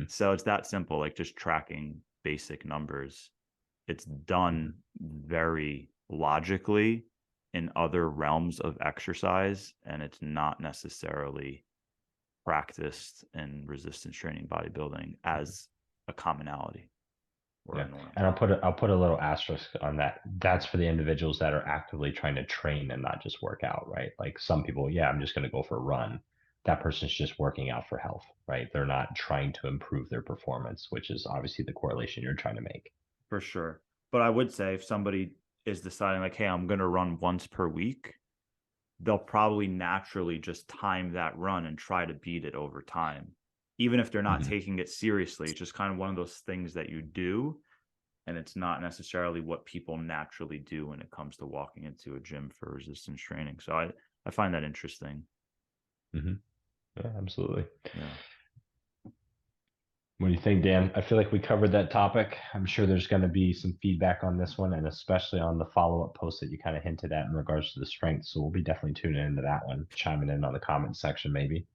So it's that simple, like just tracking basic numbers. It's done very logically in other realms of exercise, and it's not necessarily practiced in resistance training bodybuilding as a commonality or a norm. And I'll put a little asterisk on that. That's for the individuals that are actively trying to train and not just work out, right? Like some people, I'm just going to go for a run. That person's just working out for health, right? They're not trying to improve their performance, which is obviously the correlation you're trying to make. For sure. But I would say if somebody is deciding like, hey, I'm going to run once per week, they'll probably naturally just time that run and try to beat it over time. Even if they're not taking it seriously, it's just kind of one of those things that you do. And it's not necessarily what people naturally do when it comes to walking into a gym for resistance training. So I find that interesting. Yeah, absolutely. Yeah. What do you think, Dan? I feel like we covered that topic. I'm sure there's going to be some feedback on this one, and especially on the follow-up post that you kind of hinted at in regards to the strength. So we'll be definitely tuning into that one, chiming in on the comment section, maybe.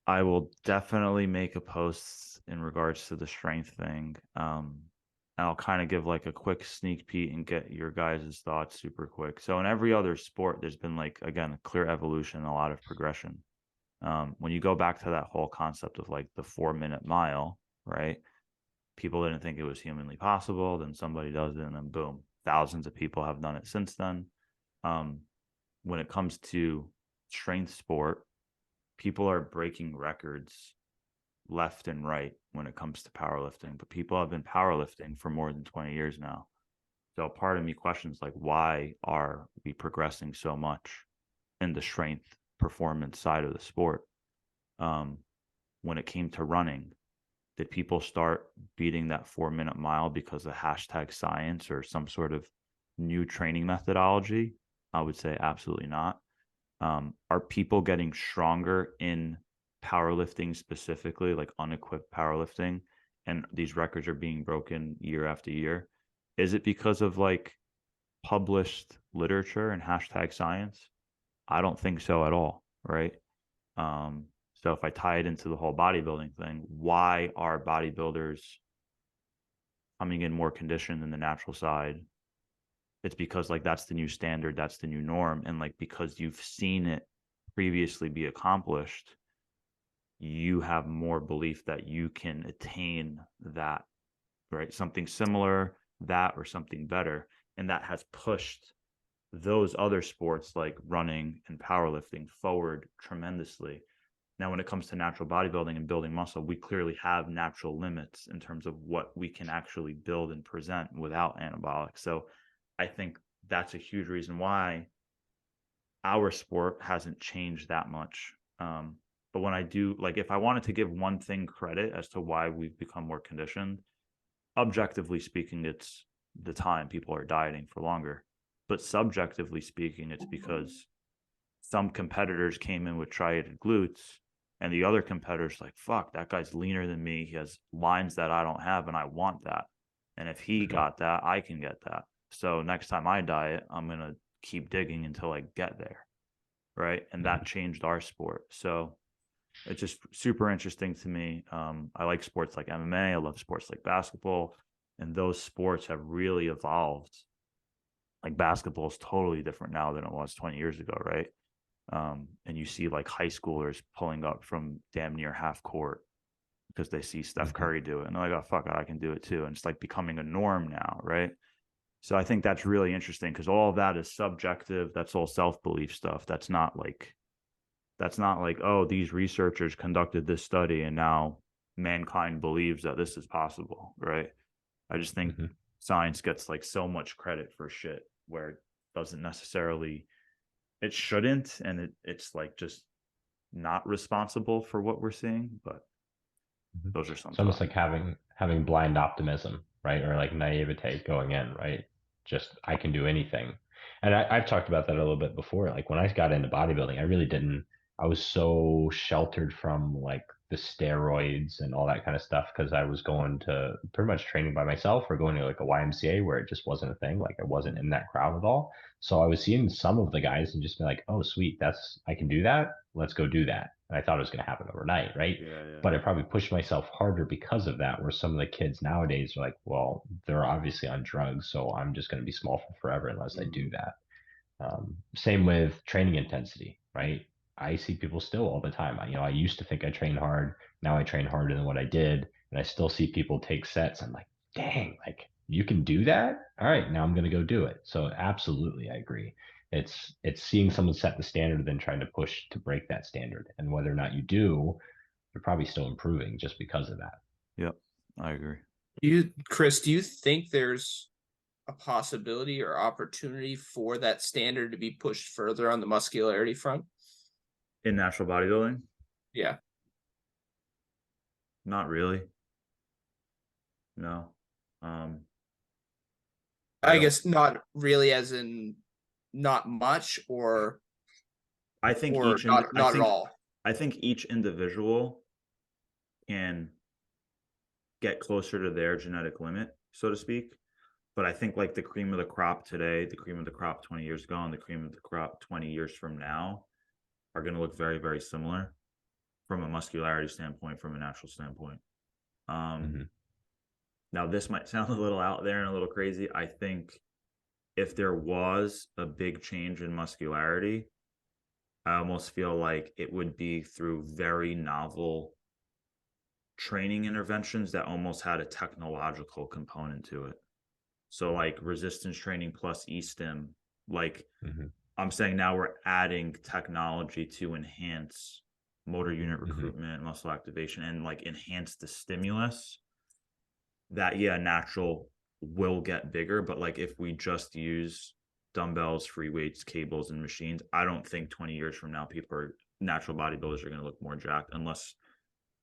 I will definitely make a post in regards to the strength thing. I'll kind of give like a quick sneak peek and get your guys' thoughts super quick. So in every other sport, there's been like, again, a clear evolution, a lot of progression. When you go back to that whole concept of like the 4-minute mile, right? People didn't think it was humanly possible. Then somebody does it, and then boom, thousands of people have done it since then. When it comes to strength sport, people are breaking records left and right when it comes to powerlifting, but people have been powerlifting for more than 20 years now. So part of me questions like, why are we progressing so much in the strength performance side of the sport? When it came to running, did people start beating that 4-minute mile because of hashtag science or some sort of new training methodology? I would say absolutely not. Are people getting stronger in powerlifting specifically, like unequipped powerlifting, and these records are being broken year after year? Is it because of like published literature and hashtag science? I don't think so at all, right? So if I tie it into the whole bodybuilding thing, why are bodybuilders coming in more conditioned than the natural side? It's because like that's the new standard, that's the new norm, and like because you've seen it previously be accomplished, you have more belief that you can attain that, right? Something similar, that, or something better. And that has pushed those other sports like running and powerlifting forward tremendously. Now, when it comes to natural bodybuilding and building muscle, we clearly have natural limits in terms of what we can actually build and present without anabolic. So I think that's a huge reason why our sport hasn't changed that much. But when I do, like, if I wanted to give one thing credit as to why we've become more conditioned, objectively speaking, it's the time people are dieting for longer. But subjectively speaking, it's because some competitors came in with triated glutes, and the other competitor's like, fuck, that guy's leaner than me. He has lines that I don't have, and I want that. And if he got that, I can get that. So next time I diet, I'm going to keep digging until I get there. Right. And that changed our sport. So it's just super interesting to me. I like sports like MMA. I love sports like basketball. And those sports have really evolved. Like basketball is totally different now than it was 20 years ago. Right. And you see like high schoolers pulling up from damn near half court because they see Steph Curry do it. And they're like, oh, fuck it, I can do it too. And it's like becoming a norm now. Right. So I think that's really interesting because all of that is subjective. That's all self-belief stuff. That's not like, oh, these researchers conducted this study and now mankind believes that this is possible, right? I just think science gets like so much credit for shit where it doesn't necessarily, it shouldn't, and it's like just not responsible for what we're seeing. But those are some. It's almost like having blind optimism, right? Or like naivete going in, right? Just I can do anything. And I've talked about that a little bit before. Like when I got into bodybuilding, I really didn't. I was so sheltered from like the steroids and all that kind of stuff, because I was going to pretty much training by myself or going to like a YMCA where it just wasn't a thing. Like I wasn't in that crowd at all. So I was seeing some of the guys and just be like, oh, sweet, I can do that. Let's go do that. And I thought it was going to happen overnight, right? Yeah, yeah. But I probably pushed myself harder because of that, where some of the kids nowadays are like, well, they're obviously on drugs, so I'm just going to be small for forever unless I do that. Same with training intensity, right? I see people still all the time. I used to think I trained hard. Now I train harder than what I did. And I still see people take sets. I'm like, dang, like you can do that? All right, now I'm going to go do it. So absolutely, I agree. It's seeing someone set the standard and then trying to push to break that standard. And whether or not you do, you're probably still improving just because of that. Yep, I agree. Chris, do you think there's a possibility or opportunity for that standard to be pushed further on the muscularity front? In natural bodybuilding? Yeah. Not really. No. I guess not really, as in not much, or I think or each not at all. I think each individual can get closer to their genetic limit, so to speak. But I think like the cream of the crop today, the cream of the crop 20 years ago, and the cream of the crop 20 years from now are going to look very, very similar from a muscularity standpoint, from a natural standpoint. Now, this might sound a little out there and a little crazy. I think if there was a big change in muscularity, I almost feel like it would be through very novel training interventions that almost had a technological component to it. So like resistance training plus E-stim, like I'm saying now we're adding technology to enhance motor unit recruitment, muscle activation, and like enhance the stimulus that, yeah, natural will get bigger. But like if we just use dumbbells, free weights, cables, and machines, I don't think 20 years from now, natural bodybuilders are going to look more jacked unless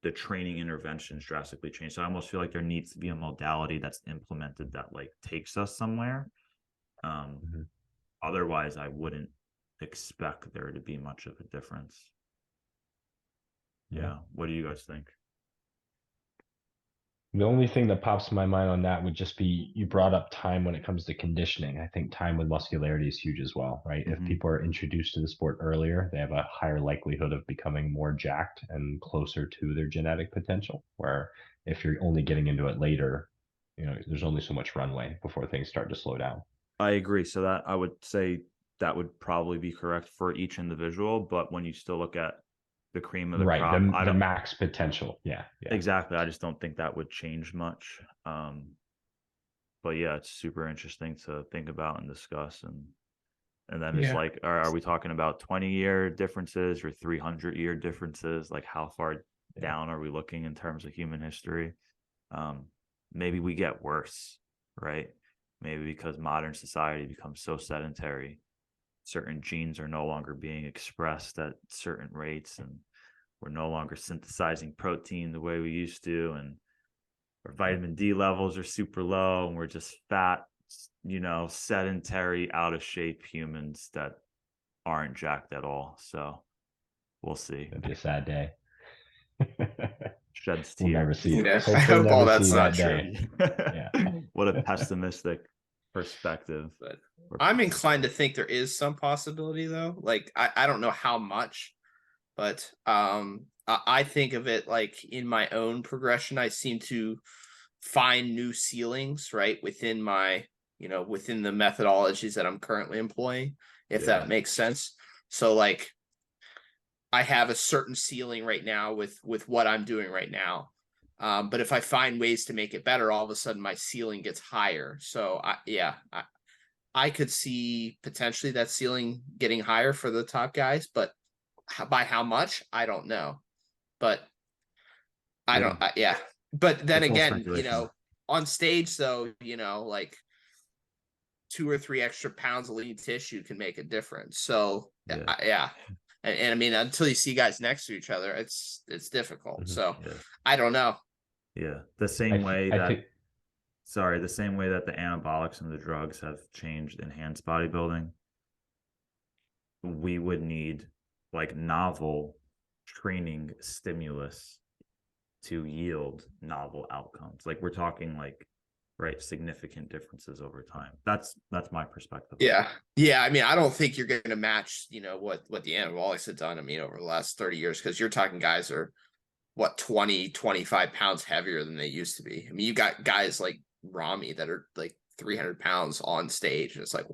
the training interventions drastically change. So I almost feel like there needs to be a modality that's implemented that like takes us somewhere. Otherwise, I wouldn't expect there to be much of a difference. Yeah. What do you guys think? The only thing that pops in my mind on that would just be, you brought up time when it comes to conditioning. I think time with muscularity is huge as well, right? If people are introduced to the sport earlier, they have a higher likelihood of becoming more jacked and closer to their genetic potential. Where if you're only getting into it later, there's only so much runway before things start to slow down. I agree. So that I would say that would probably be correct for each individual. But when you still look at the cream of the crop, the max potential. Yeah, exactly. I just don't think that would change much. But yeah, it's super interesting to think about and discuss. And then it's like, are we talking about 20-year differences or 300-year differences? Like how far down are we looking in terms of human history? Maybe we get worse, right? Maybe because modern society becomes so sedentary, certain genes are no longer being expressed at certain rates, and we're no longer synthesizing protein the way we used to, and our vitamin D levels are super low, and we're just fat, sedentary, out of shape humans that aren't jacked at all. So we'll see. It'd be a sad day. Sheds tears. We'll never see it. I hope all that's not true. What a pessimistic perspective. But I'm inclined to think there is some possibility, though. Like I don't know how much, but I think of it like in my own progression, I seem to find new ceilings, right, within my within the methodologies that I'm currently employing, if that makes sense. So like I have a certain ceiling right now with what I'm doing right now. But if I find ways to make it better, all of a sudden my ceiling gets higher. So I could see potentially that ceiling getting higher for the top guys, but by how much, I don't know. But I don't. But then again, on stage though, like 2 or 3 extra pounds of lean tissue can make a difference. So And I mean, until you see guys next to each other, it's difficult. So I don't know. Yeah. The same way that the anabolics and the drugs have changed enhanced bodybuilding, we would need like novel training stimulus to yield novel outcomes. Like we're talking like, right, significant differences over time. That's my perspective. Yeah. I mean, I don't think you're going to match, what the anabolics have done. I mean, over the last 30 years, because you're talking guys are 20, 25 pounds heavier than they used to be. I mean, you got guys like Rami that are like 300 pounds on stage, and it's like,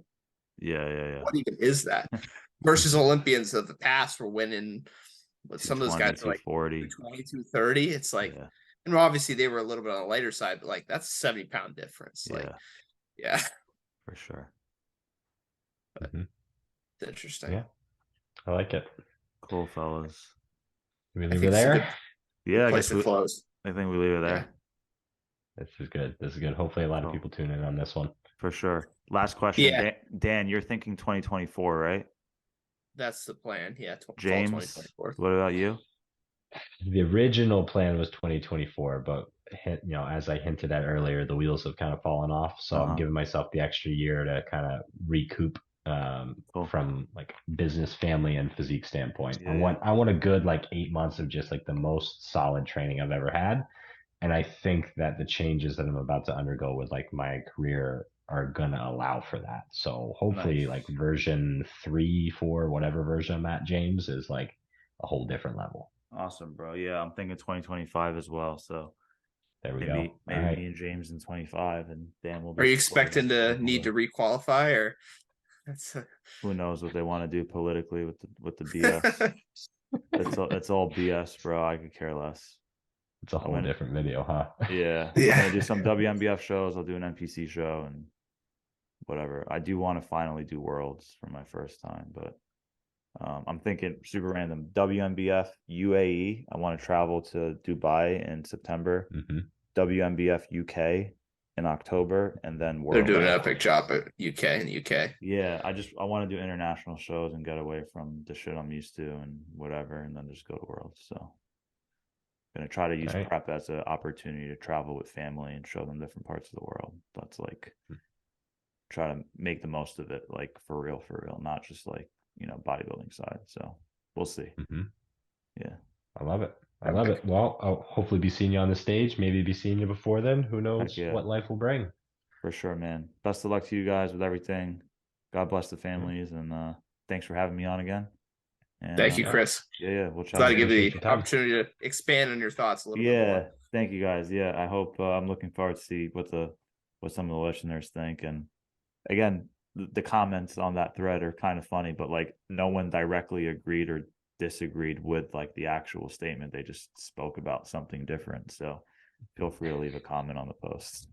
yeah. What even is that? Versus Olympians of the past were winning. But some of those guys are like 40, 230. It's like, and obviously they were a little bit on the lighter side, but like that's a 70-pound difference. Like, yeah, for sure. It's interesting. Yeah, I like it. Cool, fellas. We leave it there. Yeah, I guess it flows. I think we leave it there. This is good. Hopefully a lot of people tune in on this one. For sure. Last question. Yeah. Dan, you're thinking 2024, right? That's the plan. Yeah. James, 2024. What about you? The original plan was 2024, but as I hinted at earlier, the wheels have kind of fallen off. So I'm giving myself the extra year to kind of recoup from like business, family, and physique standpoint. I want a good like 8 months of just like the most solid training I've ever had. And I think that the changes that I'm about to undergo with like my career are going to allow for that. So hopefully like version 3, 4, whatever version I'm at, James, is like a whole different level. Awesome, bro. Yeah, I'm thinking 2025 as well. So there we go. Maybe me and James in 25, and Dan will be. Are you expecting to need to requalify, or who knows what they want to do politically with the BS? It's all BS, bro. I could care less. It's a whole different video, huh? Yeah. I'm gonna do some WNBF shows. I'll do an NPC show and whatever. I do want to finally do Worlds for my first time, but I'm thinking super random. WNBF UAE. I want to travel to Dubai in September. WNBF UK in October, and then They're doing an epic job at UK in the UK. Yeah, I want to do international shows and get away from the shit I'm used to and whatever, and then just go to Worlds. So going to try to use prep as an opportunity to travel with family and show them different parts of the world. That's like try to make the most of it, like for real, not just like bodybuilding side. So we'll see. Yeah, I love it. Well, I'll hopefully be seeing you on the stage, maybe be seeing you before then. Who knows what life will bring. For sure, man. Best of luck to you guys with everything. God bless the families, and thanks for having me on again. And, thank you, Chris. Yeah, we'll try to give you the opportunity to expand on your thoughts a little bit more. Thank you guys. Yeah, I hope I'm looking forward to see what some of the listeners think. And again, the comments on that thread are kind of funny, but like no one directly agreed or disagreed with like the actual statement. They just spoke about something different. So feel free to leave a comment on the post.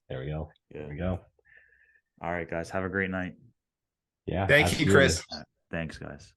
There we go. Yeah. There we go. All right, guys. Have a great night. Yeah. Thank you, Chris. Thanks, guys.